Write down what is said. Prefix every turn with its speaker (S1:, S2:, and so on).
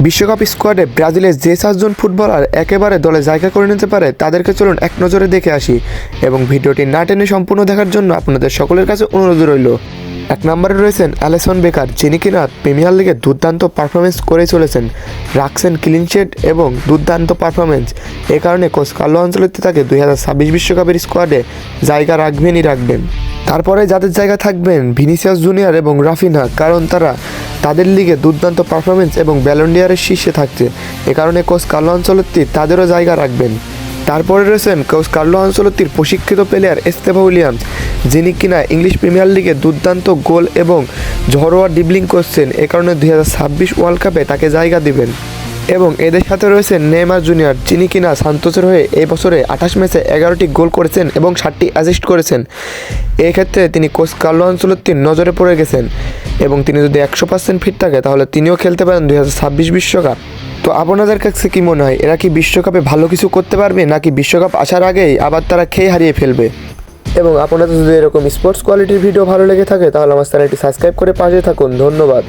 S1: বিশ্বকাপ স্কোয়াডে ব্রাজিলের যে 7জন ফুটবলার একেবারে দলে জায়গা করে নিতে পারে তাদেরকে চলুন এক নজরে দেখে আসি এবং ভিডিওটি না টেনে সম্পূর্ণ দেখার জন্য আপনাদের সকলের কাছে অনুরোধ রইল। এক নম্বরে রয়েছেন অ্যালিসন বেকার, যিনি কিনা প্রিমিয়ার লিগে দুর্দান্ত পারফরমেন্স করে চলেছেন, রাখছেন ক্লিন শিট এবং দুর্দান্ত পারফরমেন্স। এ কারণে কোচ কার্লো আনচেলত্তি তাকে 2026 বিশ্বকাপের স্কোয়াডে জায়গা রাখবেন। তারপরে যাদের জায়গা থাকবেন ভিনিসিয়াস জুনিয়র এবং রাফিনহা, কারণ তারা তাদের লিগে দুর্দান্ত পারফরমেন্স এবং ব্যালন ডি'অরের শীর্ষে থাকছে। এ কারণে কোচ কার্লো আনচেলত্তি তাদেরও জায়গা রাখবেন। তারপরে রয়েছেন কোচ কার্লো আনচেলত্তির প্রশিক্ষিত প্লেয়ার এস্তেভা উইলিয়ামস, যিনি কিনা ইংলিশ প্রিমিয়ার লিগে দুর্দান্ত গোল এবং ঝড়োয়া ড্রিবলিং করছেন। এ কারণে 2026 ওয়ার্ল্ড কাপে তাকে জায়গা দিবেন। এবং এদের সাথে রয়েছেন নেইমার জুনিয়র, যিনি কিনা সান্তোসের হয়ে এই বছরে 28 ম্যাচে 11টি গোল করেছেন এবং 7টি অ্যাসিস্ট করেছেন। এই ক্ষেত্রে তিনি কোচ কার্লো আনচেলত্তির নজরে পড়ে গেছেন এবং তিনি যদি 100% ফিট থাকে তাহলে তিনিও খেলতে পারেন 2026 বিশ্বকাপ। তো আপনাদের কাছে কি মনে হয়, এরা কি বিশ্বকাপে ভালো কিছু করতে পারবে, নাকি বিশ্বকাপ আসার আগেই আবার তারা খেয়ে হারিয়ে ফেলবে? এবং আপনাদের যদি এরকম স্পোর্টস কোয়ালিটির ভিডিও ভালো লেগে থাকে তাহলে আমার চ্যানেলটি সাবস্ক্রাইব করে পাশে থাকুন। ধন্যবাদ।